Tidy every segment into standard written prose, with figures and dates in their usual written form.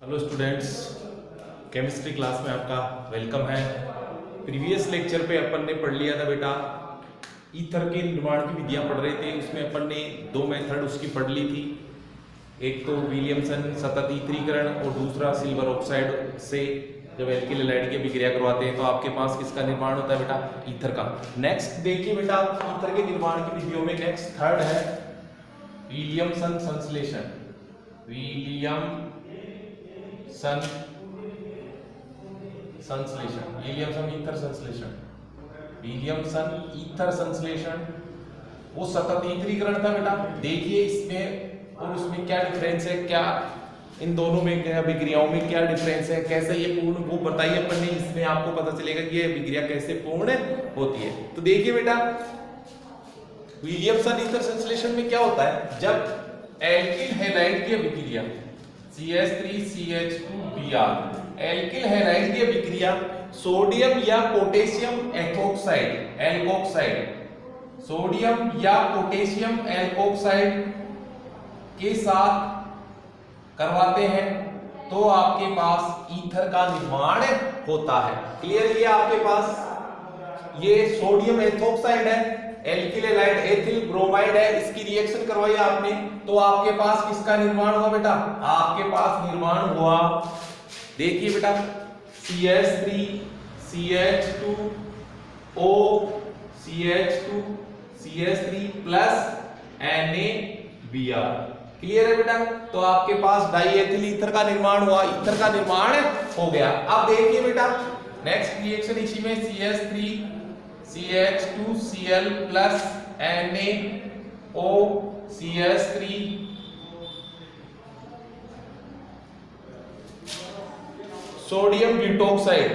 Hello students, chemistry class में आपका welcome है। प्रीवियस लेक्चर पे अपन ने पढ़ लिया था बेटा, ईथर के निर्माण की विधियां पढ़ रहे थे। उसमें अपन ने दो मेथड उसकी पढ़ ली थी, एक तो विलियमसन सतत ईथरीकरण और दूसरा सिल्वर ऑक्साइड से जब एल्किल हैलाइड की अभिक्रिया करवाते हैं तो आपके पास किसका निर्माण होता है बेटा, ईथर का। नेक्स्ट देखिए बेटा, ईथर के निर्माण की विधियों में नेक्स्ट थर्ड है विलियमसन संश्लेषण। विलियमसन ईथर संश्लेषण वो सतत ईथरीकरण था बेटा। देखिए इसमें और उसमें क्या डिफरेंस है, क्या इन दोनों में क्या अभिक्रियाओं में क्या डिफरेंस है, कैसे ये पूर्ण, वो बताइए अपन ने। इसमें आपको पता चलेगा कि ये अभिक्रिया कैसे पूर्ण होती है। तो देखिए बेटा, विलियमसन ईथर संश्लेषण में क्या होता है, जब एल्किल हैलाइड की अभिक्रिया CH3CH2Br एल्किल हैलाइड की अभिक्रिया सोडियम या पोटेशियम एथोक्साइड एल्कोक्साइड सोडियम या पोटेशियम एल्कोक्साइड के साथ करवाते हैं तो आपके पास ईथर का निर्माण होता है। क्लियर? ये आपके पास ये सोडियम एथोक्साइड है, एल्किल हैलाइड एथिल ब्रोमाइड है, इसकी रिएक्शन करवाई आपने तो आपके पास किसका निर्माण हुआ बेटा, आपके पास निर्माण हुआ, देखिए बेटा, CH3 CH2O CH2 CH3 plus NaBr। Clear है बेटा? तो आपके पास डाईएथिल ईथर का निर्माण हुआ, ईथर का निर्माण हो गया। अब देखिए बेटा, नेक्स्ट रिएक्शन इसी में CH3 CH2Cl plus NaO CH3 sodium butoxide.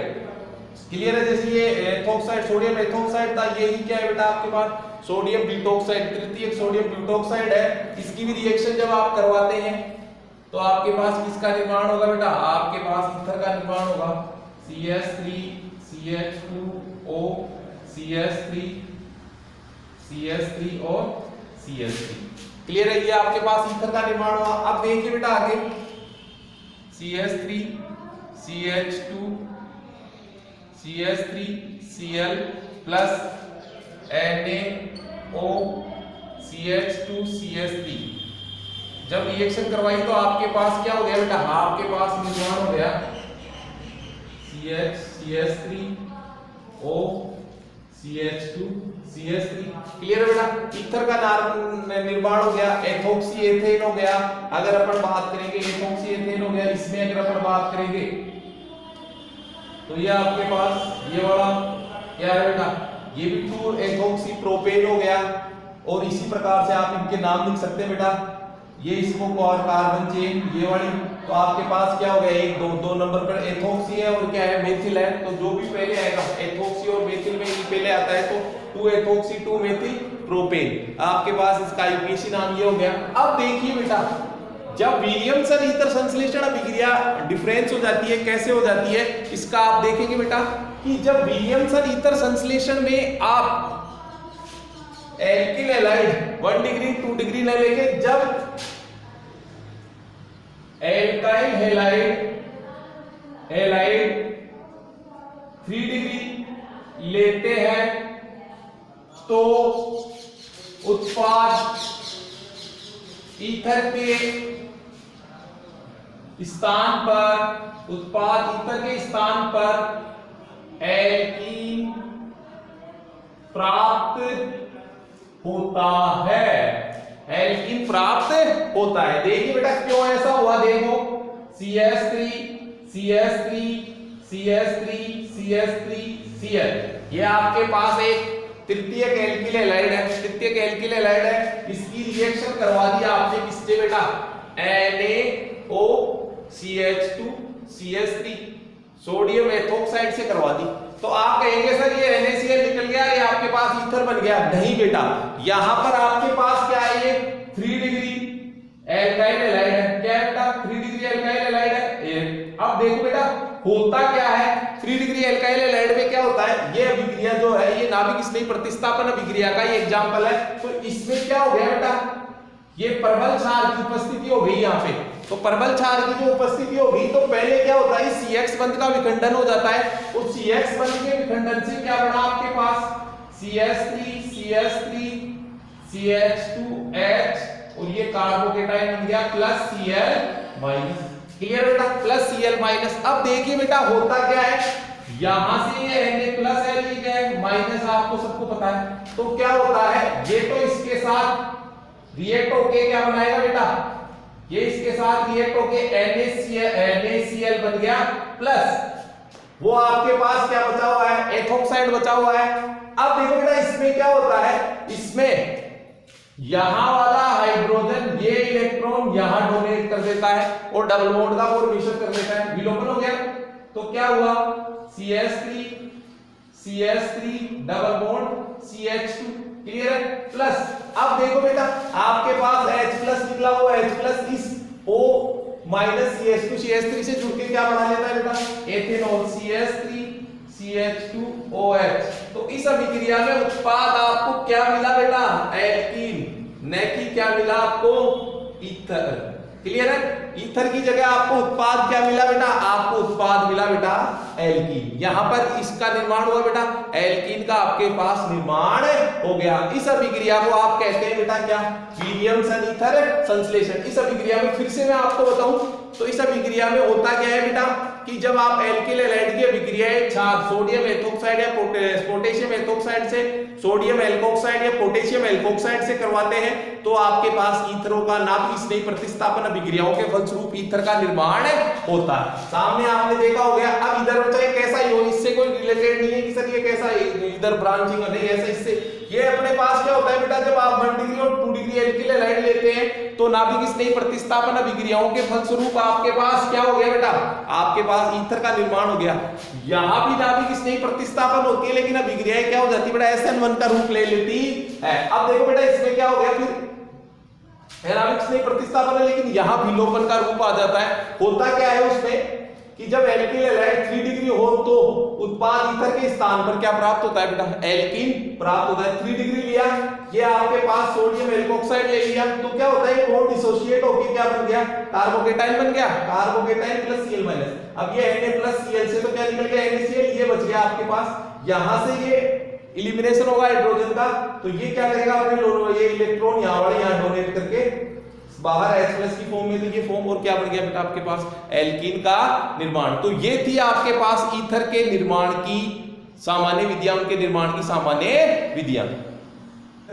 Clear है? जैसे ये एथोक्साइड सोडियम एथोक्साइड था, यही क्या है बेटा आपके पास सोडियम ब्यूटोक्साइड, तृतीयक सोडियम ब्यूटोक्साइड है। इसकी भी रिएक्शन जब आप करवाते हैं तो आपके पास किसका निर्माण होगा बेटा, आपके पास ईथर का निर्माण होगा, CH3 CH2O CH3 और CH3। क्लियर है? ये आपके पास ईथर का निर्माण हुआ। अब देखिए बेटा आगे, CH3 CH2 CH3 Cl plus NaO CH2 CH3 जब रिएक्शन करवाई तो आपके पास क्या हो गया बेटा, आपके पास निर्माण हो गया CH3O CH2 CH3। क्लियर है बेटा? ईथर का निर्माण हो गया, एथोक्सी एथेन हो गया। अगर अपन बात करेंगे एथोक्सी एथेन हो गया, इसमें अगर अपन बात करेंगे तो ये आपके पास ये वाला क्या है बेटा, ये भी 2 एथोक्सी प्रोपेन हो गया। और इसी प्रकार से आप इनके नाम लिख सकते हैं बेटा, ये इसको कार्बन चेन ये वाली, तो आपके पास क्या हो गया, 1 2 नंबर पर एथोक्सी है और क्या है, मेथिल है। तो जो भी पहले आएगा एथोक्सी और मेथिल में ही पहले आता है, तो 2 एथोक्सी 2 मेथिल प्रोपेन, आपके पास इसका आईयूपीएसी नाम ये हो गया। अब देखिए बेटा, जब विलियमसन ईथर संश्लेषण अभिक्रिया डिफरेंस हो जाती है, कैसे हो जाती है इसका आप देखेंगे बेटा, कि जब विलियमसन ईथर संश्लेषण में आप एल्किल हैलाइड 1 डिग्री 2 डिग्री न लेके जब एल्काइल हैलाइड 3 डिग्री लेते हैं तो उत्पाद ईथर के स्थान पर एल्कीन प्राप्त होता है, एल्कीन प्राप्त होता है। देखिए बेटा क्यों ऐसा हुआ, देखो CH3 CH3 CH3 CH3 Cl, ये आपके पास एक तृतीयक एल्किल हैलाइड है, इसकी रिएक्शन करवा दी आपने किससे बेटा, NaO CH2 CH3 sodium ethoxide से करवा दी। तो आप कहेंगे सर ये NaCl निकल गया, ये आपके पास ईथर बन गया। नहीं बेटा, यहां पर आपके पास क्या है, ये 3 डिग्री एल्काइल हैलाइड है। क्या है बेटा, 3 डिग्री एल्काइल हैलाइड है। अब देखो बेटा होता क्या है, 3 डिग्री एल्काइल हैलाइड में क्या होता है, ये अभिक्रिया जो है ये नाभिक स्नेही प्रतिस्थापन अभिक्रिया का ये एग्जांपल है। तो इसमें क्या हो गया बेटा, ये प्रबल क्षार की उपस्थिति हो गई यहाँ पे। तो प्रबल क्षार की जो उपस्थिति होगी तो पहले क्या होता है, CX बंध का विखंडन हो जाता है। उस CX बंध के विखंडन से क्या बना आपके पास, CH3 CH3 CH2H और ये कार्बोकेटाइन बन गया प्लस Cl माइनस। क्लियर बेटा, प्लस Cl माइनस। अब देखिए बेटा होता क्या है, यहां से ये Na प्लस L है, माइनस आपको सबको पता है, तो क्या होता है, ये तो इसके साथ रिएक्ट होके क्या बनाएगा बेटा, ये इसके साथ रिएक्ट होके NaCl बन गया प्लस वो आपके पास क्या बचा हुआ है, एथोक्साइड बचा हुआ है। अब देखो बेटा इसमें क्या होता है, इसमें यहां वाला हाइड्रोजन ये इलेक्ट्रॉन यहां डोनेट कर देता है और डबल बॉन्ड का फॉर्मेशन कर देता है, विलोपन हो गया। तो क्या हुआ, CH3 double bond CH2। Clear है, प्लस अब देखो बेटा आपके पास H प्लस निकला हुआ, H प्लस इस O माइनस CH3 से जुड़ के क्या बना लेता है बेटा, एथेनॉल CH3 CH2OH। तो इस अभिक्रिया में उत्पाद आपको क्या मिला बेटा, एल्कीन, न कि क्या मिला आपको, ईथर। क्लियर है, ईथर की जगह आपको उत्पाद क्या मिला बेटा, आपको उत्पाद मिला बेटा एल्कीन। यहां पर इसका निर्माण हुआ बेटा, एल्कीन का आपके पास निर्माण हो गया। इस अभिक्रिया को आप कहते हैं बेटा क्या, विलियमसन ईथर संश्लेषण। इस अभिक्रिया में फिर से मैं आपको बताऊं तो इस अभिक्रिया में होता क्या है बेटा कि जब आप एल्किल हैलाइड की अभिक्रियाएं सोडियम एथोक्साइड या पोटेशियम एथोक्साइड से सोडियम एल्कोक्साइड या पोटेशियम एल्कोक्साइड से करवाते हैं तो आपके पास ईथरों का नाभिक स्नेही प्रतिस्थापन अभिक्रियाओं के फलस्वरूप ईथर का निर्माण होता है। सामने आपने देखा हो गया। अब इधर बचा एक कैसा ही हो, इससे कोई रिलेटेड नहीं है कि सर ये कैसा इधर ब्रांचिंग नहीं, ऐसा इससे ये अपने पास क्या होता है बेटा, जब आप 1 डिग्री और 2 डिग्री एल्किल हैलाइड लेते हैं तो नाभिक स्नेही प्रतिस्थापन अभिक्रियाओं के फलस्वरूप आपके पास क्या हो गया बेटा, आपके पास ईथर का निर्माण हो गया। यहां भी नाभिक स्नेही प्रतिस्थापन होती है लेकिन अभिक्रियाएं क्या हो जाती है बेटा, SN1 का रूप ले लेती है। अब देखो बेटा इसमें क्या हो गया, फिर नाभिक स्नेही प्रतिस्थापन है लेकिन यहां विलोपन का रूप आ जाता है। होता क्या है उसमें कि जब एल्किल हैलाइड 3 डिग्री हो तो उत्पाद ईथर के स्थान पर क्या प्राप्त होता है बेटा, एल्कीन प्राप्त होता है। 3 डिग्री लिया, ये आपके पास सोडियम एल्कोक्साइड ले लिया तो क्या होता है, बॉन्ड डिसोसिएट होकर क्या बन गया, कार्बोकेटाइन बन गया, कार्बोकेटाइन प्लस Cl माइनस। अब ये Na प्लस Cl से तो क्या निकल गया, NaCl, ये बच गया आपके पास। यहां से ये एलिमिनेशन होगा हाइड्रोजन का तो ये क्या करेगा, अपने ये इलेक्ट्रॉन यहां वाले यहां डोनेट करके बाहर H प्लस की फॉर्म में, तो ये फॉर्म और क्या बन गया बेटा आपके पास, एल्कीन का निर्माण। तो ये थी आपके पास ईथर के निर्माण की सामान्य विधियां, उनके निर्माण की सामान्य विधियां।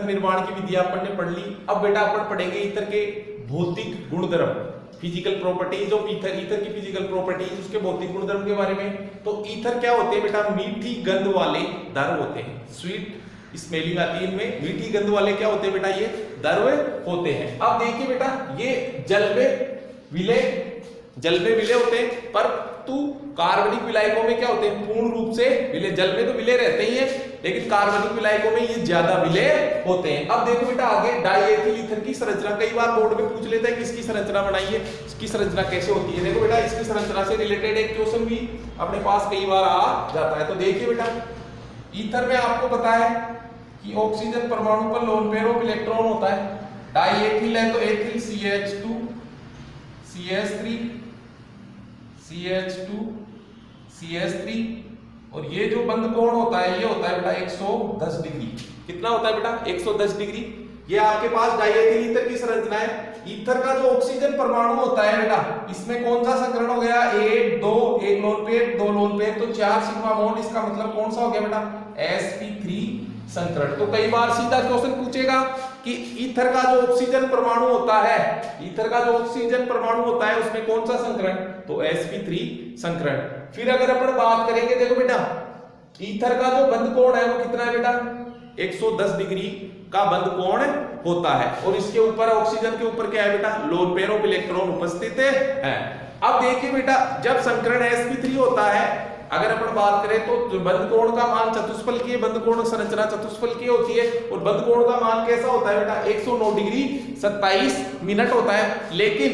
निर्माण की विधियां अपन ने पढ़ ली। अब बेटा अपन पढ़ेंगे ईथर के भौतिक गुणधर्म, physical properties of ether, ether की फिजिकल प्रॉपर्टीज, उसके भौतिक गुणधर्म के बारे में। तो ईथर क्या होते हैं बेटा, मीठी गंध वाले द्रव होते हैं, स्वीट स्मेलिंग आती है इनमें। मीठी गंध वाले क्या होते हैं बेटा, ये द्रव होते हैं। अब देखिए बेटा ये जल में विलय होते हैं, परंतु कार्बनिक विलायकों में क्या होते हैं, पूर्ण रूप से विलय। जल में तो विलय रहते ही है लेकिन कार्बनिक विलायकों में ये ज्यादा विलय होते हैं। अब देखो बेटा आगे डाइएथिल ईथर की संरचना, कई बार बोर्ड में पूछ लेता है कि इसकी संरचना बनाइए, इसकी संरचना कैसे होती है। देखो बेटा इसकी संरचना से रिलेटेड एक क्वेश्चन भी अपने पास कई बार आ जाता है। तो देखिए बेटा ईथर में आपको पता है कि ऑक्सीजन परमाणु पर लोन पेयर ऑफ इलेक्ट्रॉन होता है। डाइएथिल है तो ethyl CH2 CH3 CH2 CH3 और ये जो बंद कोण होता है ये होता है बेटा 110 डिग्री। कितना होता है बेटा, 110 डिग्री। ये आपके पास डाइएथिल ईथर की संरचना है। ईथर का जो ऑक्सीजन परमाणु होता है बेटा, इसमें कौन सा संकरण हो गया, 1 2 1 लोन पेयर 2 लोन पेयर, तो 4 सिग्मा बॉन्ड। इसका मतलब कौन सा हो गया बेटा, sp3 संकरण। तो कई बार सीधा क्वेश्चन पूछेगा कि ईथर का जो ऑक्सीजन परमाणु होता है, ईथर का जो ऑक्सीजन परमाणु होता है उसमें कौन सा संकरण, तो sp3 संकरण। फिर अगर अपन बात करेंगे, देखो बेटा ईथर का जो बंध कोण है वो कितना है बेटा, 110 डिग्री का बंध कोण होता है और इसके ऊपर ऑक्सीजन के ऊपर क्या है बेटा, लोन पेयर ऑफ इलेक्ट्रॉन उपस्थित है। अब देखिए बेटा जब संकरण sp3 होता है, अगर अपन बात करें तो बंध कोण का मान चतुष्फलकीय, बंध कोण संरचना चतुष्फलकीय होती है और बंध कोण का मान कैसा होता है बेटा, 109 डिग्री 27 मिनट होता है। लेकिन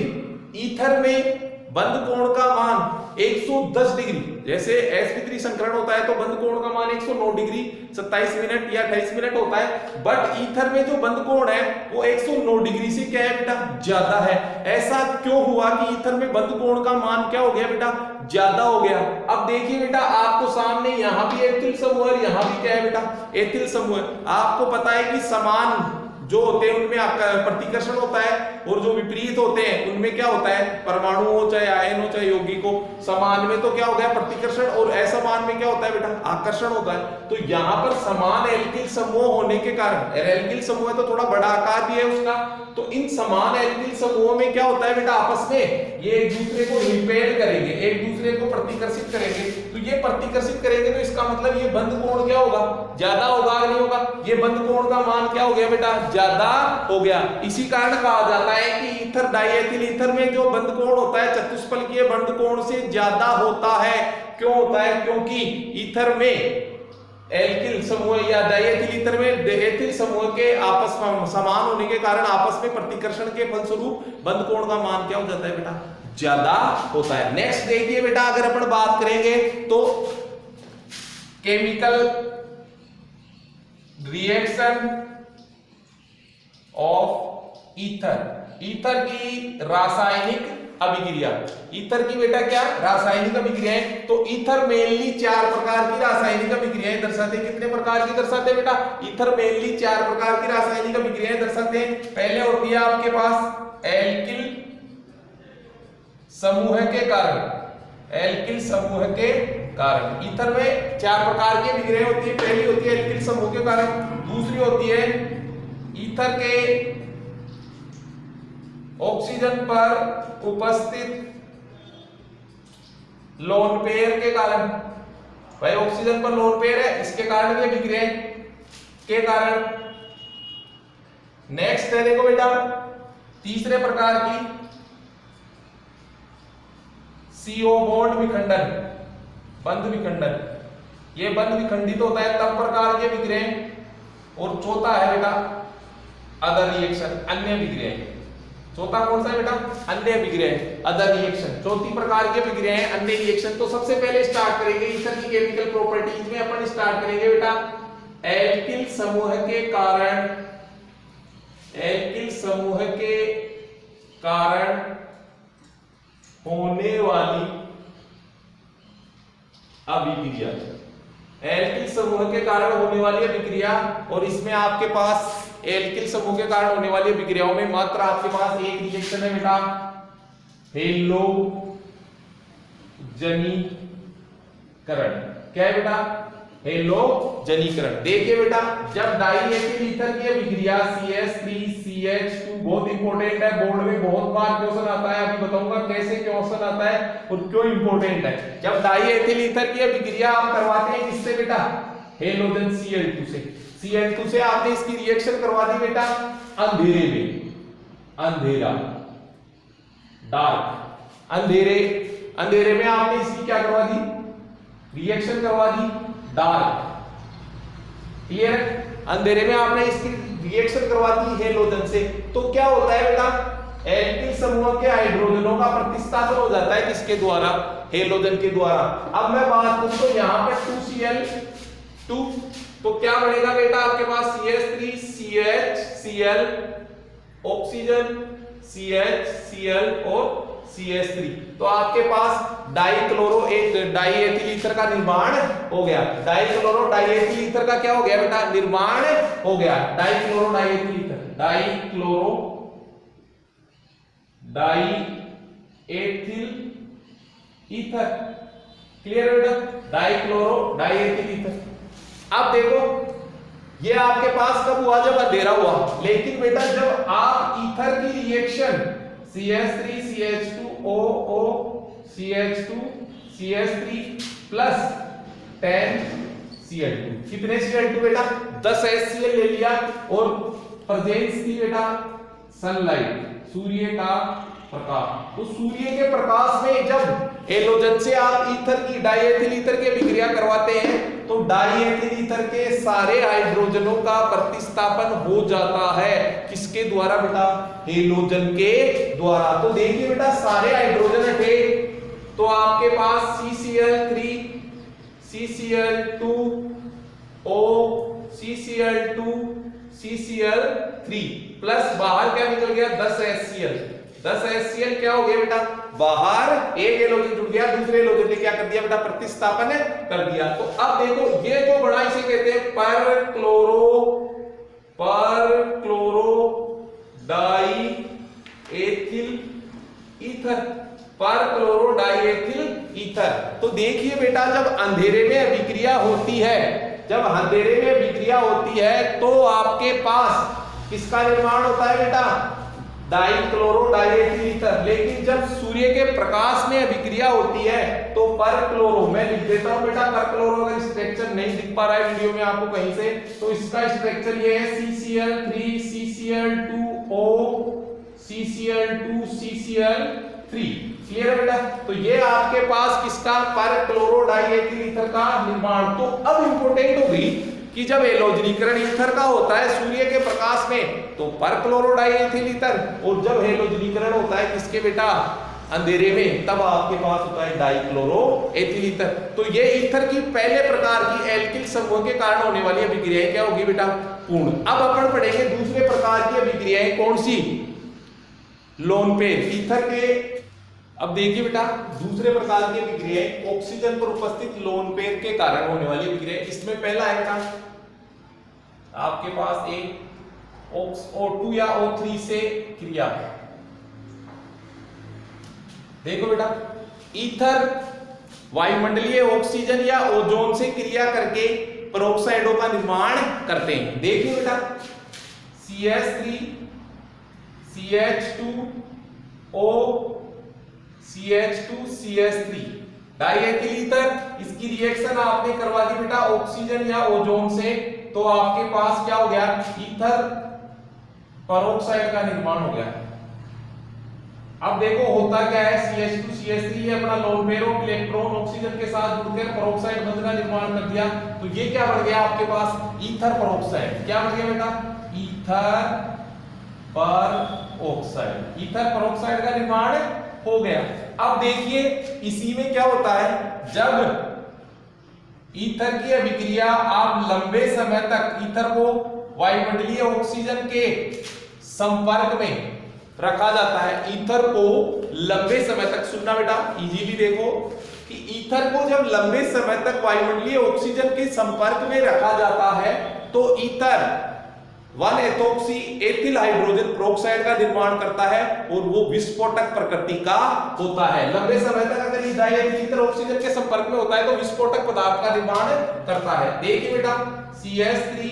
ईथर में बंध कोण का मान 110 डिग्री, जैसे sp3 संकरण होता है तो बंद कोण का मान 109 डिग्री 27 मिनट या 28 मिनट होता है, बट ईथर में जो बंद कोण है वो 109 डिग्री से क्या है बेटा ज्यादा है। ऐसा क्यों हुआ कि ईथर में बंद कोण का मान क्या हो गया बेटा ज्यादा हो गया। अब देखिए बेटा आपको सामने यहां भी एथिल समूह है, यहां भी क्या है बेटा एथिल समूह है। आपको पता है कि समान जो होते हैं उनमें आपका प्रतिकर्षण होता है और जो विपरीत होते हैं उनमें क्या होता है, परमाणु हो चाहे आयन हो चाहे यौगिक हो, समान में तो क्या हो गया प्रतिकर्षण और असमान में क्या होता है बेटा आकर्षण होता है। तो यहाँ पर समान एल्किल समूह होने के कारण, एल्किल समूह है तो थोड़ा बड़ा आकार भी है उसका, तो इन समान एल्किल समूहों में क्या होता है बेटा आपस में ये एक दूसरे को रिपेल करेंगे, एक दूसरे को प्रतिकर्षित करेंगे। तो ये प्रतिकर्षित करेंगे तो इसका मतलब ये बंद कोण क्या होगा ज्यादा होगा नहीं होगा, ये बंद कोण का मान क्या हो गया बेटा ज्यादा हो गया। इसी कारण कहा जाता है कि ईथर डाइएथिल ईथर में जो बंद कोण होता है चतुष्फलकीय बंद कोण से ज्यादा होता है। क्यों होता है, क्योंकि ईथर में एल्किल समूह या डाइएथिल ईथर में एथिल समूह के आपस में समान होने के कारण आपस में प्रतिकर्षण के फलस्वरूप बंद कोण का मान क्या हो जाता है बेटा ज्यादा होता है। नेक्स्ट देखिए बेटा अगर अपन बात करेंगे तो chemical reaction of ether, ether की रासायनिक अभिक्रिया, ईथर की बेटा क्या रासायनिक अभिक्रियाएं। तो ईथर मेनली 4 प्रकार की रासायनिक अभिक्रियाएं दर्शाते हैं। कितने प्रकार की दर्शाते हैं बेटा, ईथर मेनली 4 प्रकार की रासायनिक अभिक्रियाएं दर्शाते हैं। पहले होती है आपके पास एल्किल समूह के कारण, एल्किल समूह के कारण ईथर में 4 प्रकार की अभिक्रियाएं होती है। पहली होती है एल्किल समूह के कारण, दूसरी होती है ईथर के ऑक्सीजन पर उपस्थित लोन पेयर के कारण, भाई ऑक्सीजन पर लोन पेयर है इसके कारण भी अभिक्रियाएं के कारण। नेक्स्ट है देखो बेटा तीसरे प्रकार की CO बॉन्ड विखंडन, बंध विखंडन, ये बंध विखंडित होता है तब प्रकार के अभिक्रियाएं। और चौथा है बेटा अदर रिएक्शन, अन्य अभिक्रियाएं। चौथा कौन सा है बेटा अन्य अभिक्रियाएं, अदर रिएक्शन। चौथी प्रकार की अभिक्रियाएं अन्य रिएक्शन। तो सबसे पहले स्टार्ट करेंगे ईथर की केमिकल प्रॉपर्टीज में अपन स्टार्ट करेंगे बेटा एल्किल समूह के कारण, एल्किल समूह के कारण होने वाली अभिक्रिया, एल्किल समूह के कारण होने वाली अभिक्रिया। और इसमें आपके पास एल्किल समूह के कारण होने वाली अभिक्रियाओं में मात्र आपके पास एक रिएक्शन है बेटा हेलोजनीकरण। क्या है बेटा हेलोजनीकरण। देखिए बेटा जब डाइएथिल ईथर की अभिक्रिया CH3CH2, बहुत इंपॉर्टेंट है, बोर्ड में बहुत बार क्वेश्चन आता है, अभी बताऊंगा कैसे क्वेश्चन आता है और क्यों इंपॉर्टेंट है। जब डाइएथिल ईथर की अभिक्रिया आप करवाते हैं किससे बेटा हेलोजन Cl2 से, Cl2 से आपने इसकी रिएक्शन करवा दी बेटा अंधेरे में, अंधेरा डार्क, अंधेरे में आपने इसकी क्या करवा दी रिएक्शन करवा दी डार्क। क्लियर, अंधेरे में आपने इसकी रिएक्शन करवा दी हेलोजन से। तो क्या होता है बेटा एल्किल समूह के हाइड्रोजनों का प्रतिस्थापन हो जाता है किसके द्वारा हेलोजन के द्वारा। अब मैं बात करूं तो यहां पर 2Cl2 तो क्या बनेगा बेटा आपके पास CH3CHCl ऑक्सीजन CHCl और CH3। तो आपके पास डाइक्लोरो एक डाइएथिल ईथर का निर्माण हो गया। डाइक्लोरो डाइएथिल ईथर का क्या हो गया बेटा निर्माण हो गया। Dichloro diethyl ether, dichloro diethyl ether. Clear बेटा डाइक्लोरो डाइएथिल ईथर। अब देखो ये आपके पास कब हुआ जब अंधेरा हुआ, लेकिन बेटा जब आप ईथर की reaction CH3CH2OO CH2 CH3 plus 10Cl2, कितने Cl2 बेटा 10 HCl ले लिया और प्रेजेंस थी बेटा सनलाइट, सूर्य का प्रकाश। तो सूर्य के प्रकाश में जब हेलोजन से आप ईथर की डाइएथिल ईथर की अभिक्रिया करवाते हैं तो डाइएथिल ईथर के सारे हाइड्रोजनों का प्रतिस्थापन हो जाता है किसके द्वारा बेटा हेलोजन के द्वारा। तो देखिए बेटा सारे हाइड्रोजन हटे तो आपके पास CCl3 CCl2O CCl2 CCl3 plus बाहर क्या निकल गया 10 HCl। 10 HCl क्या हो गया बेटा, बाहर एक हेलोजन जुड़ गया, दूसरे हेलोजन ने क्या कर दिया बेटा, प्रतिस्थापन कर दिया। तो अब देखो ये जो बड़ा इसे कहते हैं पर क्लोरो डाई एथिल ईथर, पर क्लोरो डाई एथिल ईथर। तो देखिए बेटा जब अंधेरे में अभिक्रिया होती है, जब अंधेरे में अभिक्रिया होती है तो आपके पास किसका निर्माण होता है बेटा, डाइक्लोरो डाइएथिल ईथर। लेकिन जब सूर्य के प्रकाश में अभिक्रिया होती है तो पर क्लोरो, मैं लिख देता हूं बेटा पर क्लोरो, अगर स्ट्रक्चर नहीं दिख पा रहा है वीडियो में आपको कहीं से, तो इसका स्ट्रक्चर ये है CCl3 CCl2O CCl2 CCl3। Clear है बेटा। तो ये आपके पास किसका, पर क्लोरो डाइएथिल ईथर का निर्माण। तो अब इंपॉर्टेंट हो गई कि जब हेलोजनीकरण ईथर का होता है सूर्य के प्रकाश में तो पर क्लोरो डाइएथिल ईथर, और जब हेलोजनीकरण होता है किसके बेटा, अंधेरे में, तब आपके पास होता है डाइक्लोरो एथिल ईथर। तो ये ईथर की पहले प्रकार की एल्किल समूह के कारण होने वाली अभिक्रियाएं क्या होगी बेटा, पूर्ण। अब अपन पढ़ेंगे दूसरे प्रकार की अभिक्रियाएं, कौन सी, लोन पेयर ईथर के। अब देखिए बेटा दूसरे प्रकार की अभिक्रियाएं ऑक्सीजन पर उपस्थित लोन पेयर के कारण होने वाली अभिक्रिया। इसमें पहला है बेटा आपके पास एक O2 या O3 से क्रिया। देखो बेटा ईथर वायुमंडलीय ऑक्सीजन या ओजोन से क्रिया करके पेरोक्साइडों का निर्माण करते हैं। देखिए बेटा CH3 CH2O CH2 CH3 diethyl ether, इसकी रिएक्शन आपने करवा दी बेटा ऑक्सीजन या ओजोन से, तो आपके पास क्या हो गया, ईथर पेरोक्साइड का निर्माण हो गया। अब देखो होता क्या है, CH2 CH3 ये अपना लोन पेयर इलेक्ट्रॉन ऑक्सीजन के साथ जुड़कर पेरोक्साइड बंध का निर्माण कर दिया। तो ये क्या बन गया आपके पास, ईथर पेरोक्साइड। क्या बन गया बेटा, ईथर पेरोक्साइड। ईथर पेरोक्साइड का निर्माण हो गया। अब देखिए इसी में क्या होता है, जब ईथर की अभिक्रिया आप लंबे समय तक ईथर को वायुमंडलीय ऑक्सीजन के संपर्क में रखा जाता है, ईथर को लंबे समय तक, सुनना बेटा इजीली देखो कि ईथर को जब लंबे समय तक वायुमंडलीय ऑक्सीजन के संपर्क में रखा जाता है तो ईथर 1-एथोक्सी एथिल हाइड्रोजन पेरोक्साइड का निर्माण करता है और वो विस्फोटक प्रकृति का होता है। लंबे समय तक अगर डाइएथिल ईथर ऑक्सीजन के संपर्क में होता है तो विस्फोटक पदार्थ का निर्माण करता है। देखिए बेटा CH3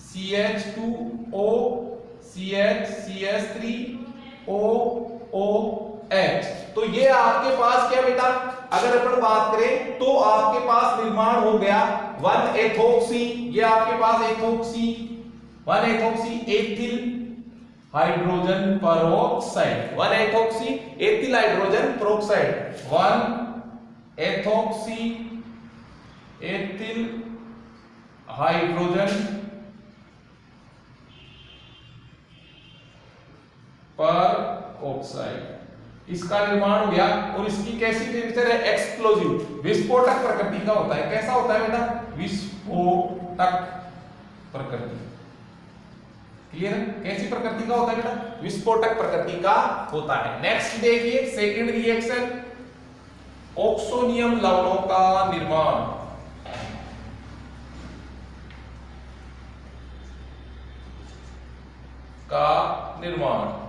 CH2O CH3OOH, तो ये आपके पास क्या बेटा, अगर अपन बात करें तो आपके पास निर्माण हो गया 1-एथोक्सी, ये आपके पास ethoxy one ethoxy ethyl hydrogen peroxide, one ethoxy ethyl hydrogen peroxide, one ethoxy ethyl hydrogen peroxide, इसका निर्माण हो गया। और इसकी कैसी नेचर है, एक्सप्लोजिव, विस्फोटक प्रकृति का होता है। कैसा होता है बेटा, विस्फोटक प्रकृति। क्लियर, कैसी प्रकृति का होता है बेटा, विस्फोटक प्रकृति का होता है। नेक्स्ट देखिए सेकंड रिएक्शन, ऑक्सोनियम लवणों का निर्माण।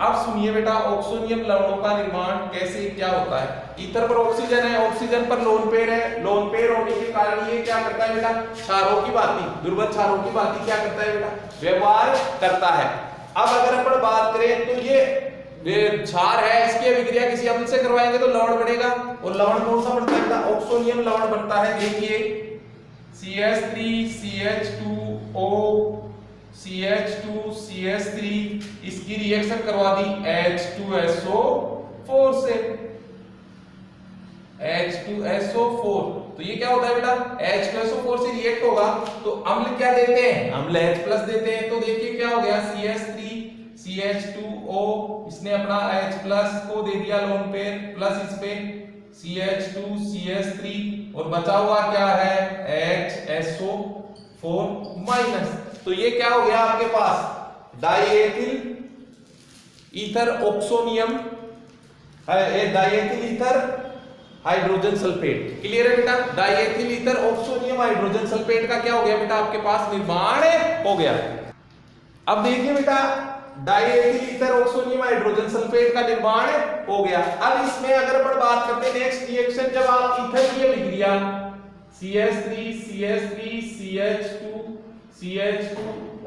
अब सुनिए बेटा ऑक्सोनियम लवणों का निर्माण कैसे क्या होता है। ईथर पर ऑक्सीजन है, ऑक्सीजन पर लोन पेयर है, लोन पेयर होने के कारण ये क्या करता है बेटा, क्षारों की भांति, दुर्बल क्षारों की भांति क्या करता है बेटा, व्यवहार करता है। अब अगर अपन बात करें तो ये क्षार है, इसकी अभिक्रिया किसी अम्ल से करवाएंगे तो लवण बनेगा, और लवण कौन सा बनता है बेटा, ऑक्सोनियम लवण बनता है। देखिए CH3 CH2O CH2 CH3, इसकी रिएक्शन करवा दी H2SO4 से, H2SO4, तो ये क्या होता है बेटा, H2SO4 से रिएक्ट होगा तो अम्ल क्या देते हैं, अम्ल H+ देते हैं। तो देखिए क्या हो गया, CH3 CH2O, इसने अपना H+ को दे दिया लोन पेयर, प्लस इस पे CH2 CH3 और बचा हुआ क्या है HSO4 माइनस। तो ये क्या हो गया आपके पास diethyl ether oxonium diethyl ether hydrogen sulphate. Clear है बेटा? Diethyl ether oxonium hydrogen sulphate का क्या हो गया बेटा आपके पास निर्माण हो गया। अब देखिए बेटा diethyl ether oxonium hydrogen sulphate का निर्माण हो गया। अब इसमें अगर अपन बात करते हैं नेक्स्ट रिएक्शन, जब आप ईथर की अभिक्रिया CH3 CH3 CH2 CH2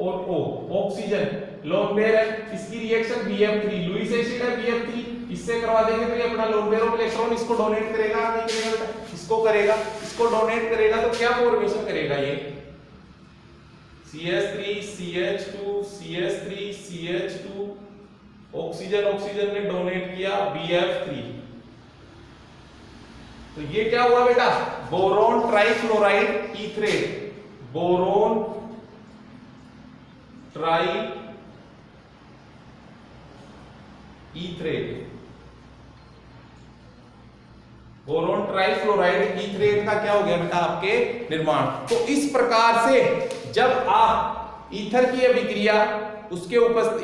और O ऑक्सीजन लोन पेयर है, इसकी रिएक्शन BF3 लुईस एसिड है BF3, इससे करवा देंगे तो ये अपना लोन पेयर ऑफ इलेक्ट्रॉन इसको डोनेट करेगा नहीं करेगा बेटा? इसको करेगा, इसको डोनेट करेगा तो क्या फॉर्मेशन करेगा ये CH3 CH2 CH3 CH2 oxygen oxygen ने डोनेट किया BF3, तो ये क्या हुआ बेटा boron trifluoride etherate, boron tri etherate, boron trifluoride etherate का क्या हो गया बेटा आपके निर्माण। तो इस प्रकार से जब आप ईथर की अभिक्रिया उसके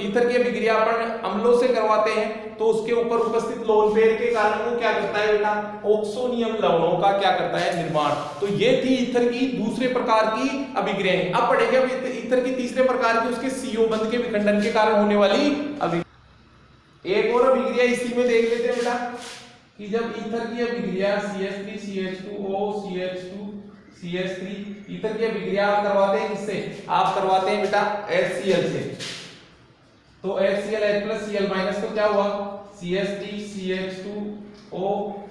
ईथर की अभिक्रिया अपन अम्लों से करवाते हैं तो उसके ऊपर उपस्थित लोन पेयर के कारण वो क्या करता है बेटा ऑक्सोनियम लवणों का क्या करता है निर्माण। तो ये थी ईथर की दूसरे प्रकार की अभिक्रियाएं। अब पढ़ेंगे ईथर की तीसरे प्रकार की उसके CO बंध के विखंडन के कारण होने वाली अभिक्रिया। एक और अभिक्रिया इसी में देख लेते हैं बेटा कि जब ईथर की अभिक्रिया CH3 CH2O CH2 CH3 ether की अभिक्रिया आप करवाते हैं किससे? आप करवाते हैं बेटा HCl से। तो HCl H+Cl- तो क्या हुआ CH3 CH2O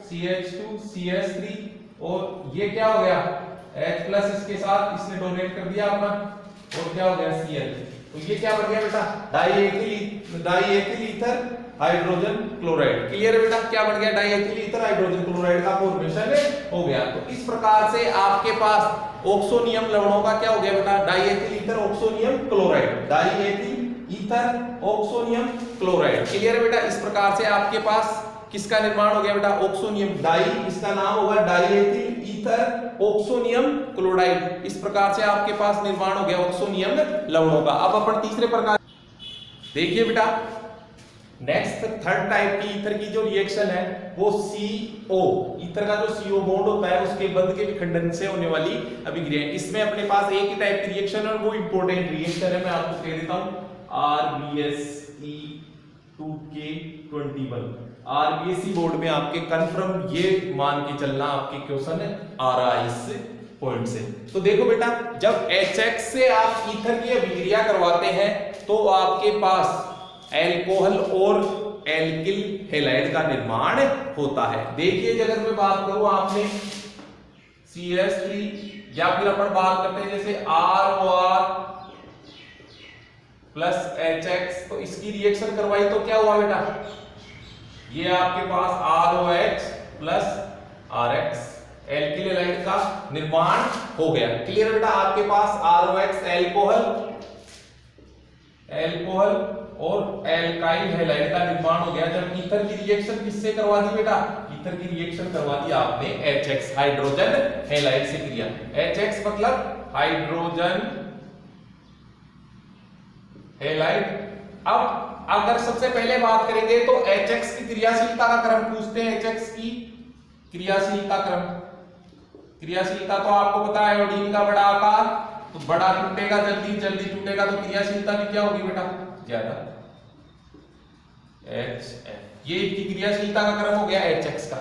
CH2 CH3 और ये क्या हो गया H+ इसके साथ इसने डोनेट कर दिया अपना और क्या हो गया Cl। तो ये क्या बन गया बेटा diethyl ether hydrogen chloride. Clear है बेटा? क्या बन गया डाइएथिल ईथर हाइड्रोजन क्लोराइड का फॉर्मेशन हो गया। तो इस प्रकार से आपके पास ऑक्सोनियम लवणों का क्या हो गया बेटा diethyl ether oxonium chloride, diethyl ether oxonium chloride. Clear है बेटा? इस प्रकार से आपके पास किसका निर्माण हो गया बेटा ऑक्सोनियम डाई, इसका नाम होगा डाइएथिल ईथर ऑक्सोनियम क्लोराइड। इस प्रकार से आपके पास निर्माण हो गया ऑक्सोनियम लवणों का। अब अपन तीसरे प्रकार देखिए बेटा नेक्स्ट थर्ड टाइप की ईथर की जो रिएक्शन है वो CO ईथर का जो CO बॉन्ड होता है उसके बंध के विखंडन से होने वाली अभिक्रिया। इसमें अपने पास एक ही टाइप की रिएक्शन है और वो इंपॉर्टेंट रिएक्शन है, मैं आपको कह देता हूं RBSE2K21। RBSE बोर्ड में आपके कंफर्म ये मान के चलना आपके क्वेश्चन आ रहा है इस पॉइंट से। तो देखो बेटा जब HX से आप ईथर की अभिक्रिया करवाते हैं तो आपके पास एल्कोहल और एल्किल हैलाइड का निर्माण होता है। देखिए अगर मैं बात करूं आपने CH3 या फिर अपन बात करते हैं जैसे ROR प्लस HX, तो इसकी रिएक्शन करवाई तो क्या हुआ बेटा ये आपके पास ROH plus RX alkyl halide का निर्माण हो गया। क्लियर बेटा? आपके पास ROX एल्कोहल और एल्काइल हैलाइड का निर्माण हो गया। जब ईथर की रिएक्शन किससे करवा दी बेटा ईथर की रिएक्शन करवा दी आपने HX हाइड्रोजन हैलाइड से किया। HX मतलब हाइड्रोजन हैलाइड। अब अगर सबसे पहले बात करेंगे तो HX की क्रियाशीलता का क्रम पूछते हैं। HX की क्रियाशीलता क्रम, क्रियाशीलता तो आपको पता है आयोडीन का बड़ा आकार तो बड़ा टूटेगा जल्दी, जल्दी टूटेगा तो क्रियाशीलता भी क्या होगी बेटा ज्यादा HF। ये इसकी क्रियाशीलता का क्रम हो गया HX का।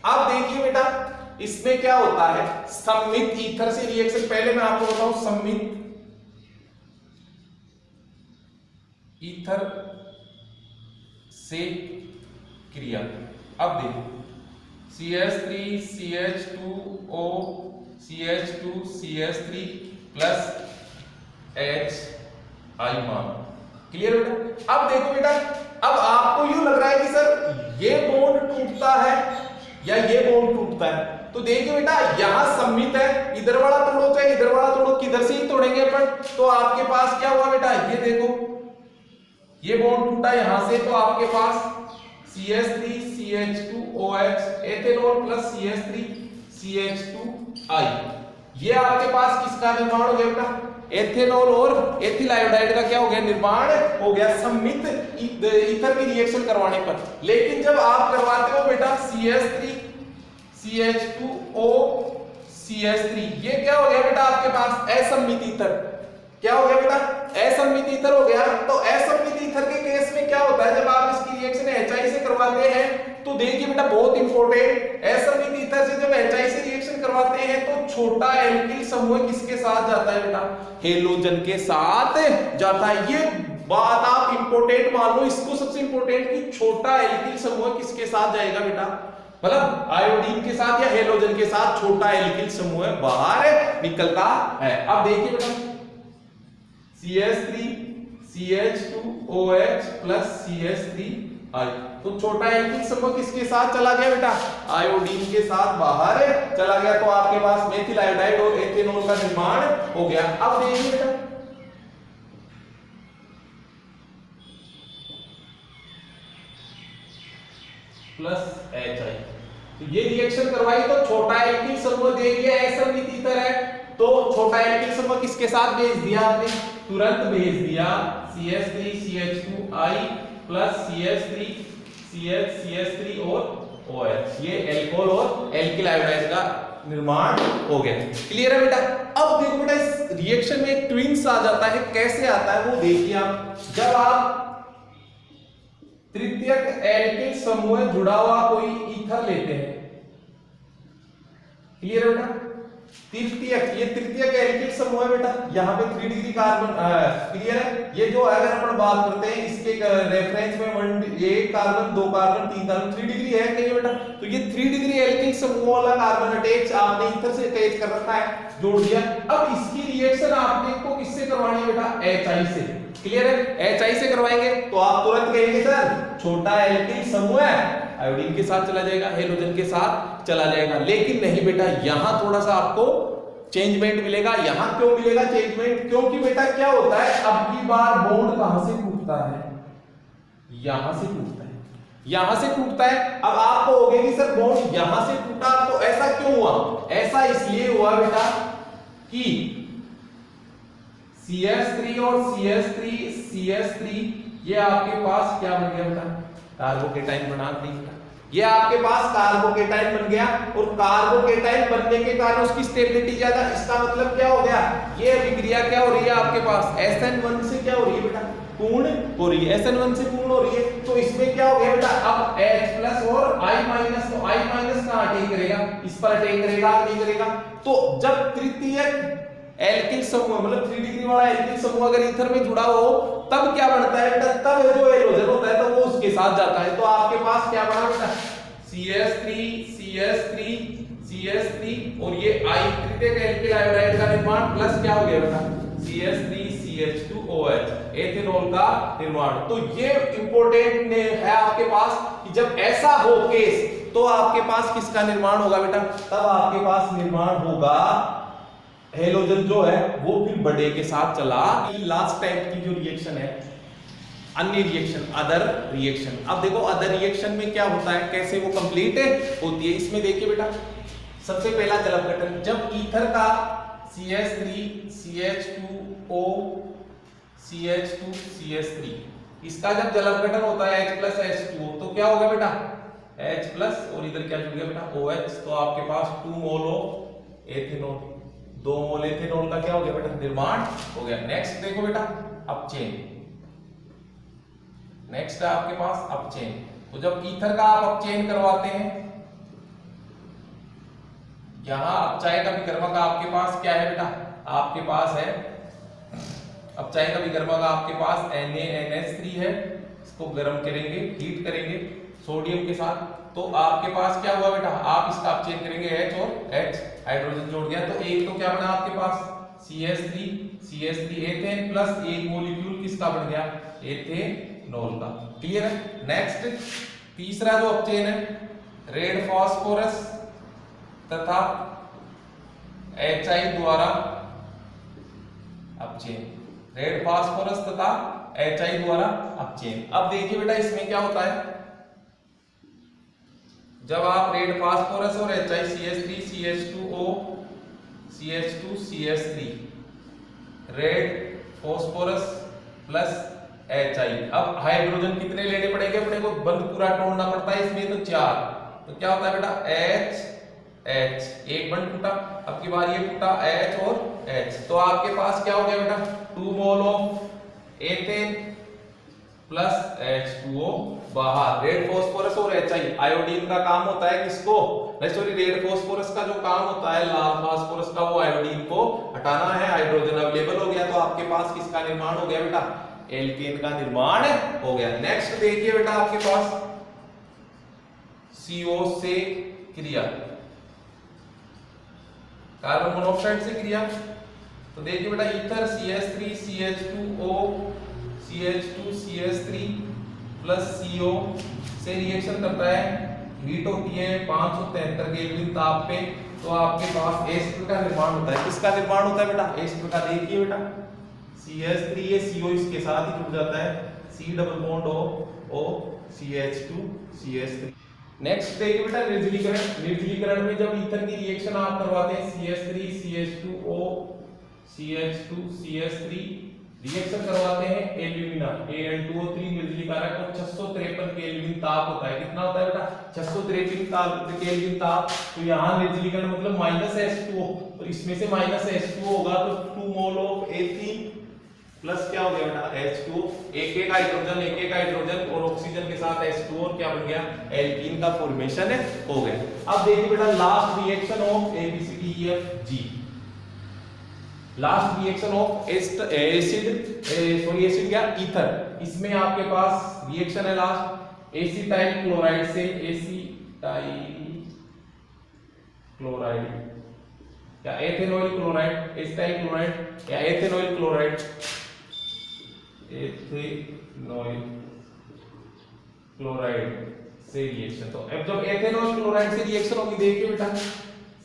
अब देखिए बेटा इसमें क्या होता है सममित ईथर से रिएक्शन। पहले मैं आपको बताऊं सममित ईथर से क्रिया। अब देखो CH3 CH2O CH2 CH3 plus HI मान। क्लियर बेटा? अब देखो बेटा अब आपको यूं लग रहा है कि सर ये बॉन्ड टूटता है या ये बॉन्ड टूटता है। तो देखिए बेटा यहां सममित है, इधर वाला तोड़ो चाहे इधर वाला तोड़ो, किधर से ही तोड़ेंगे अपन। तो आपके पास क्या हुआ बेटा ये देखो ये बॉन्ड टूटा यहां से तो आपके पास CH3 CH2OH ethanol plus CH3 CH2I। ये आपके पास किसका निर्माण हो गया बेटा? एथेनॉल और एथिल आयोडाइड का क्या हो गया? निर्माण हो गया सम्मित ईथर की रिएक्शन करवाने पर। लेकिन जब आप करवाते हो बेटा CH3 CH2O CH3, ये क्या हो गया बेटा आपके पास? असम्मित ईथर। क्या हो गया बेटा? असम्मित ईथर हो गया। तो असम्मित ईथर के केस में क्या होता है, जब आप इसकी रिएक्शन HI से करवाते हैं तो देखिए बेटा बहुत इंपॉर्टेंट, असम्मित ईथर से जब HI से रिएक्शन करवाते हैं तो छोटा एल्किल समूह किसके साथ जाता है बेटा? हेलोजन के साथ जाता है। ये बात आप इंपॉर्टेंट मान लो, इसको सबसे इंपॉर्टेंट कि छोटा एल्किल समूह किसके साथ जाएगा बेटा? मतलब आयोडीन के साथ या हेलोजन के साथ छोटा एल्किल समूह बाहर निकलता है। अब देखिए बेटा CH3 CH2OH प्लस CH3I, तो छोटा एल्किल समूह किसके साथ चला गया बेटा? आयोडीन के साथ बाहर चला गया। तो आपके पास मेथिल आयोडाइड और एथेनॉल का निर्माण हो गया। अब देखिए बेटा प्लस HI, तो ये रिएक्शन करवाई तो छोटा एल्किल समूह दे दिया, असम्मित ईथर है, तो छोटा एल्किल समूह किसके साथ भेज दिया आपने? तुरंत भेज दिया CH3 CH2I प्लस CH3 और OH, ये एल्कोहल और एल्किल आयोडाइड का निर्माण हो गया। क्लियर है बेटा? अब देखो बेटा इस रिएक्शन में एक ट्विंस आ जाता है, कैसे आता है वो देखिए आप। जब आप तृतीयक एल्किल समूह जुड़ा हुआ कोई ईथर लेते हैं, क्लियर है बेटा? तृतीयक, ये तृतीयक एल्किल समूह है बेटा, यहाँ पे 3 डिग्री कार्बन, क्लियर है? ये जो अगर अपन बात करते हैं इसके रेफरेंस में 1 कार्बन 2 कार्बन 3 कार्बन 3 डिग्री है कहीं बेटा, तो ये 3 डिग्री एल्किल समूह वाला कार्बन अटैच आपने ईथर से अटैच कर रखा है, जोड़ दिया। अब इसकी रिएक्शन आपने को किससे करवानी है बेटा? HI से। क्लियर है? HI से करवाएंगे तो आप तुरंत कहेंगे सर छोटा एल्किल समूह है आयोडीन के साथ चला जाएगा, हेलोजन के साथ चला जाएगा। लेकिन नहीं बेटा, यहां थोड़ा सा आपको चेंजमेंट मिलेगा। यहां क्यों मिलेगा चेंजमेंट? क्योंकि बेटा क्या होता है, अब की बार बॉन्ड कहां से टूटता है? यहां से टूटता है, यहां से टूटता है। अब आपको होगे कि सर बॉन्ड यहां से टूटा, तो ऐसा क्यों हुआ? ऐसा इसलिए हुआ बेटा कि CH3 और CH3 ये आपके पास क्या बन गया बेटा? कार्बोकेटाइन बना दिया। ये आपके पास कार्बोकेटाइन बन गया, और कार्बोकेटाइन बनने के कारण उसकी स्टेबिलिटी ज्यादा। इसका मतलब क्या हो गया? ये अभिक्रिया क्या हो रही है आपके पास? SN1 से क्या हो रही है बेटा? पूर्ण हो रही है। SN1 से पूर्ण हो रही है, तो इसमें क्या हो गया बेटा? अब H+ और I-, तो I- कहां अटैक करेगा? इस पर अटैक करेगा, नहीं करेगा? तो जब तृतीयक एल्किल समूह मतलब 3 डिग्री वाला एल्किल समूह अगर ईथर में जुड़ा हो, तब क्या बनता है बेटा? तब जो हेलोजन होता है तो वो उसके साथ जाता है। तो आपके पास क्या बना बेटा? CH3 और ये I तृतीयक एल्किल आयोडाइड का निर्माण प्लस क्या हो गया बेटा? CH3 CH2OH एथेनॉल का निर्माण। तो ये इंपॉर्टेंट है आपके पास कि जब ऐसा हो केस तो आपके पास किसका निर्माण होगा बेटा? तब आपके पास निर्माण होगा हेलोजन जो है वो फिर बड़े के साथ चला। लास्ट टाइप की जो रिएक्शन है अन्य रिएक्शन, अदर रिएक्शन। अब देखो अदर रिएक्शन में क्या होता है, कैसे वो कंप्लीट होती है। इसमें देखिए बेटा सबसे पहला जल अपघटन, जब ईथर का CH3 CH2O CH2 CH3 इसका जब जल अपघटन होता है H+ H2O, तो क्या होगा बेटा? H+ और इधर क्या जुड़ गया बेटा? OH। तो आपके पास 2 mole of ethanol, 2 mole ethanol का क्या हो गया बेटा? निर्माण हो गया। नेक्स्ट देखो बेटा अपचेन, नेक्स्ट है आपके पास अपचेन। तो जब ईथर का आप अपचेन करवाते हैं, यहां अपचायक का विकर्मक आपके पास क्या है बेटा? आपके पास है अपचायक का विकर्मक आपके पास NaNH3 है। इसको गर्म करेंगे, हीट करेंगे सोडियम के साथ, तो आपके पास क्या हुआ बेटा? आप इसका अपचेन करेंगे H और H, हाइड्रोजन जोड़ गया, तो एक तो क्या बना आपके पास CH3 एथेन प्लस एक मॉलिक्यूल किसका बन गया? एथेनॉल का। क्लियर है? नेक्स्ट तीसरा जो अपचेन है रेड फास्फोरस तथा HI द्वारा अपचेन, रेड फास्फोरस तथा HI द्वारा अपचेन। अब देखिए बेटा इसमें क्या होता है, जब आप रेड फास्फोरस और HiCH3 CH2O CH2 CH3 red phosphorus plus HI। अब हाइड्रोजन कितने लेने पड़ेंगे अपने को, बंद पूरा तोड़ना पड़ता है इसमें, तो 4। तो क्या होता है बेटा H H, एक बंद टूटा, अब की बार ये टूटा H और H, तो आपके पास क्या हो गया बेटा 2 mole of ethane plus H2O बाहर। रेड फास्फोरस और HI, आयोडीन का काम होता है किसको, नहीं सॉरी, रेड फास्फोरस का जो काम होता है लाल फास्फोरस का, वो आयोडीन को हटाना है। हाइड्रोजन अवेलेबल हो गया तो आपके पास किसका निर्माण हो गया बेटा, एल्केन का निर्माण हो गया। नेक्स्ट देखिए बेटा आपके पास CO से क्रिया, कार्बन मोनोऑक्साइड से क्रिया, तो देखिए बेटा ether CH3 CH2O CH2 CH3 plus CO से रिएक्शन करता है, हीट होती है 573 केल्विन ताप पे, तो आपके पास एस्टर का निर्माण होता है। किसका निर्माण होता है बेटा, एस्टर का। देखिए बेटा CH3 ये CO इसके साथ ही जुड़ जाता है, C double bond O CH2 CH3। Next देखिए बेटा निर्जलीकरण। निर्जलीकरण में जब ईथर की रिएक्शन आप करवाते हैं CH3 CH2O CH2 CH3 reaction करवाते हैं एल्यूमिना Al2O3 निर्जलीकारक को 653 केल्विन ताप होता है। कितना होता है बेटा 653 केल्विन ताप। तो यहाँ निर्जलीकरण मतलब -H2O, तो इसमें से -H2O होगा तो 2 मोल ऑफ एथीन प्लस क्या हो गया बेटा H2O, एक एक हाइड्रोजन और ऑक्सीजन के साथ H2O, और क्या बन गया एल्कीन का फॉर्मेशन हो गया। अब देखिए बेटा last reaction of ABCDEFG, last reaction of acid क्या ईथर, इसमें आपके पास रिएक्शन है लास्ट एसिटाइल क्लोराइड से, एसिटाइल क्लोराइड या एथेनॉइल क्लोराइड, एसिटाइल क्लोराइड या एथेनॉइल क्लोराइड, एथेनॉइल क्लोराइड से रिएक्शन। तो अब जब एथेनॉइल क्लोराइड से रिएक्शन होगी, देखिए बेटा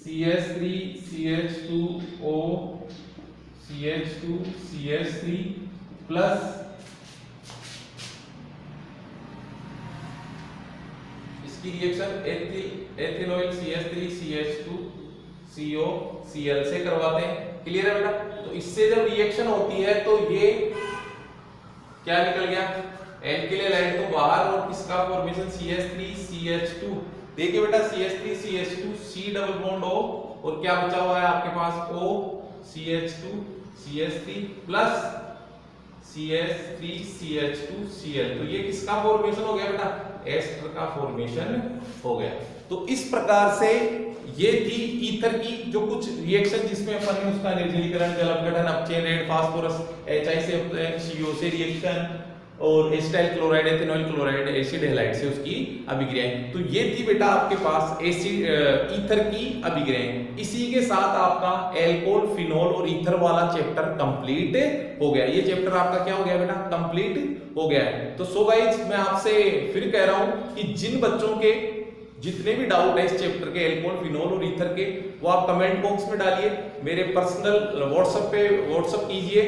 CH3 CH2O CH2 CH3 plus इसकी reaction एथेनॉइल CH3 CH2 CO Cl से करवाते हैं। क्लियर है बेटा। तो इससे जब रिएक्शन होती है तो ये क्या निकल गया, एल्किल हैलाइड तो बाहर, और किसका फॉर्मेशन CH3 CH2। देखिए बेटा CH3 CH2 C double bond O, और क्या बचा हुआ है आपके पास O CH2 CH3 plus CH3 CH2 Cl। तो ये किसका फॉर्मेशन हो गया बेटा, एस्टर का फॉर्मेशन हो गया। तो इस प्रकार से ये थी ईथर की जो कुछ रिएक्शन जिसमें अपन ने उसका निर्जलीकरण, जल अपघटन, अपचयन, रेड फास्फोरस HI से CO से रिएक्शन, और acetyl chloride ethanoyl chloride acid halide से उसकी अभिक्रियाएं। तो ये थी बेटा आपके पास एसिड ईथर की अभिक्रियाएं। इसी के साथ आपका एल्कोहल, फिनोल और ईथर वाला चैप्टर कंप्लीट हो गया। ये चैप्टर आपका क्या हो गया बेटा, कंप्लीट हो गया है। तो सो गाइस मैं आपसे फिर कह रहा हूं कि जिन बच्चों के जितने भी डाउट है इस चैप्टर के एल्कोहल, फिनोल और ईथर के, वो आप कमेंट बॉक्स में डालिए, मेरे पर्सनल व्हाट्सएप पे व्हाट्सएप कीजिए,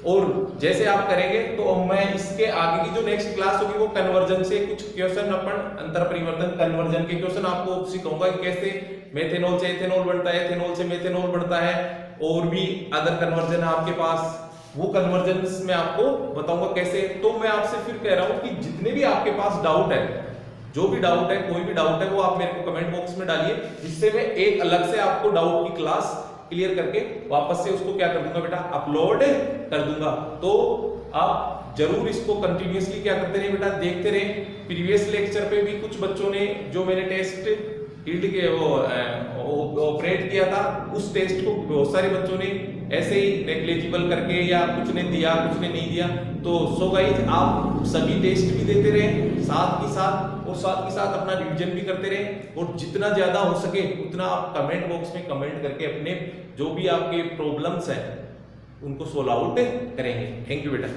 और जैसे आप करेंगे तो मैं इसके आगे की जो नेक्स्ट क्लास होगी वो कन्वर्जन से कुछ क्वेश्चन, अपन अंतर परिवर्तन कन्वर्जन के क्वेश्चन आपको सिखाऊंगा कि कैसे मेथेनॉल से एथेनॉल बनता है, एथेनॉल से मेथेनॉल बनता है, और भी अदर कन्वर्जन है आपके पास, वो कन्वर्जन में आपको बताऊंगा कैसे। तो मैं आपसे फिर कह रहा हूं कि जितने भी आपके पास डाउट है, जो भी डाउट है, कोई भी डाउट है, वो आप मेरे को कमेंट बॉक्स में डालिए, जिससे मैं एक अलग से आपको डाउट की क्लास क्लियर करके वापस से उसको क्या कर दूंगा बेटा, अपलोड कर दूंगा। तो आप जरूर इसको कंटिन्यूअसली क्या करते रहे बेटा, देखते रहे। प्रीवियस लेक्चर पे भी कुछ बच्चों ने जो मैंने टेस्ट फील्ड के वो ऑपरेट किया था, उस टेस्ट को बहुत सारे बच्चों ने ऐसे ही नेग्लिजिबल करके या कुछ ने दिया कुछ ने नहीं दिया। तो सो गाइस आप सभी टेस्ट भी देते रहे साथ ही साथ, और साथ ही साथ अपना रिवीजन भी करते रहे, और जितना ज्यादा हो सके उतना आप कमेंट बॉक्स में कमेंट करके अपने जो भी आपके प्रॉब्लम्स हैं उनको सोल्व आउट करेंगे। थैंक यू बेटा।